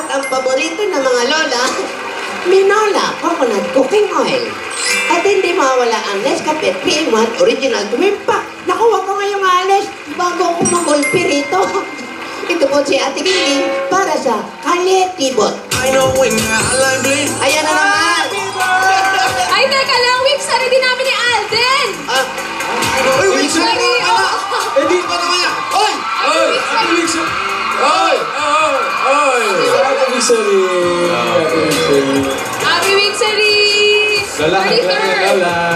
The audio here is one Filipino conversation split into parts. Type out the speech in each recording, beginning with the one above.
ang paborito ng mga lola, Minola Coconut Cooking Oil. At hindi mawala ang Nescafe Peanut Original Twin Pack. Naku, huwag ko ngayong alis bago ako magulpi rito. Ito po si Ate Ginging para sa Kaletibot. Ayan na naman! Ay, teka lang, week sorry din namin ni Alden! Uy, week sorry! Eh, di pa naman yan! Oy! Oy! Happy week sorry! Oy! Oy! Happy week sorry! Happy week sorry! Lola, Lola!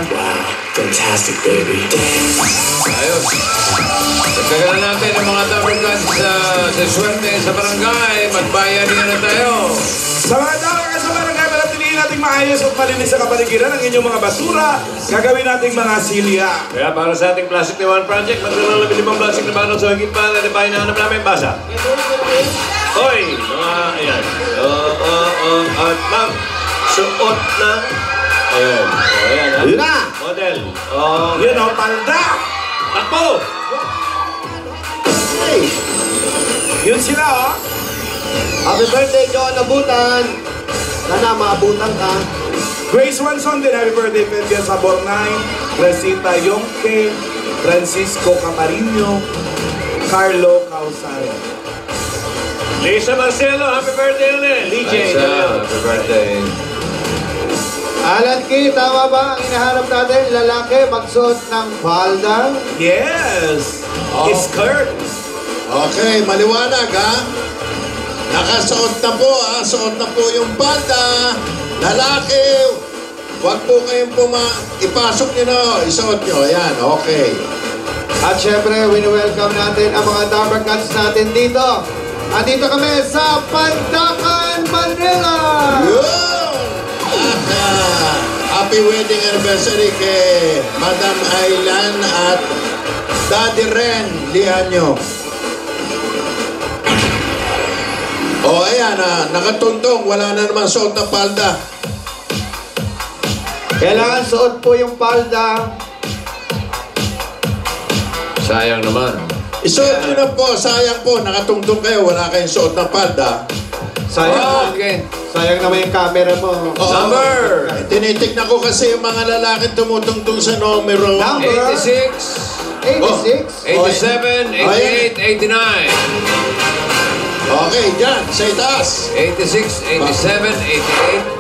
Fantastic, baby. Ayos. Tagdagan natin ang mga tabagan sa swerte sa barangay. Magbayani na tayo. Sa mga tao sa barangay, manatilihin nating maayos at malinis sa kapaligiran ang inyong mga basura. Gagawin nating mga silya. Kaya para sa ating Plastic na One Project, magkaroon ng 5 plastic na bottle sa higit pa na hinahanap namin basa. Hoy! Mga, ayan. At ma'am, suot na. Ayan. Ayan. Yun na! Model. Yun o, palda! Takbo! Hey! Yun sila o. Happy birthday, John Abutan! Sana maabutan ka. Grace Wanson din, happy birthday, Petia Sabornay, Resita Yonke, Francisco Camarino, Carlo Causano. Lisa Marcelo, happy birthday ulit. Lisa, happy birthday. Alan Key, tama ba ang hinahanap natin? Lalaki, magsuot ng palda? Yes! Skirt! Okay, maliwanag ha. Nakasuot na po ha. Suot na po yung palda. Lalaki, huwag po kayong ipasok nyo na. Isuot nyo. Ayan, okay. At syempre, wini-welcome natin ang mga Dabber Cats natin dito. Andito kami sa Pandacan, Manila! Yun! Happy wedding anniversary kay Madam Aylan at Daddy Ren Lianyo. O ayan nakatuntong, wala na naman suot na palda. Kailangan suot po yung palda. Sayang naman. Isuot nyo na po, sayang po, nakatungtong kayo, wala kayong suot na palda. Sayang, Okay. sayang naman yung camera mo. Oo. Number! Tinitignan ko kasi yung mga lalaki tumutungtong sa numero. Number? 86, 86. 87, 88, 89. Okay, dyan, sa itaas. 86, 87,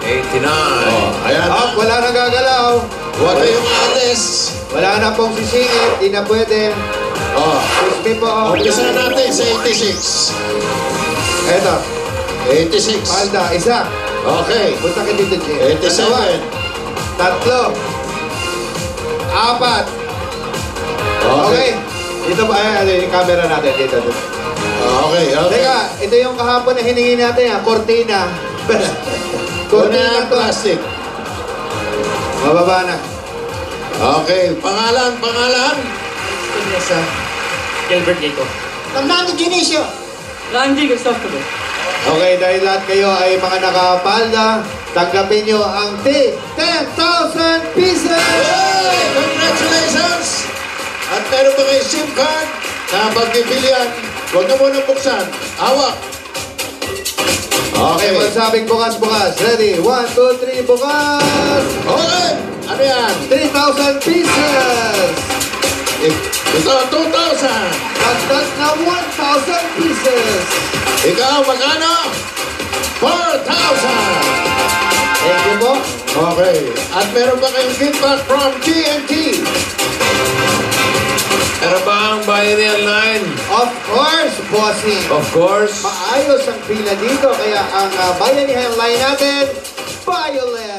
88, 89. Ayan na. Wala nang gagalaw. Huwag kayong alis. Wala na pong sisingit. Di na pwede. Excuse me po. Umpisa natin sa 86. Eto, 86. palda, isa. Okay. Punta ka dito, Jay. 87. Tatlo. Apat. Okay. Dito ba? Ay, yung camera natin. Dito. Okay. Teka, ito yung kahapon na hiningi natin, cortina. Cortina ng plastic. Mababa na. Okay. Pangalan. Gilbert Gato. Tandaan ni Genesio. Randy Gustavo. Okay, dahil lahat kayo ay mga nakapalda, tanggapin nyo ang 10,000 pieces! Hey! Congratulations! At meron ba kayo SIM card na pagpipilian? Huwag na muna buksan. Hawak. Okay, magsabing bukas. Ready? 1, 2, 3, bukas! Okay. Ano yan? 3,000 pieces! Ito, 2,000. Dagdag na 1,000 pieces! Ikaw, magkano? 4,000. Thank you po. Okay. At meron ba kayong feedback from TNT? Meron ba ang Bayanihan Line? Of course, bossing. Of course. Maayos ang pila dito, kaya ang bayanihan line natin, Violet!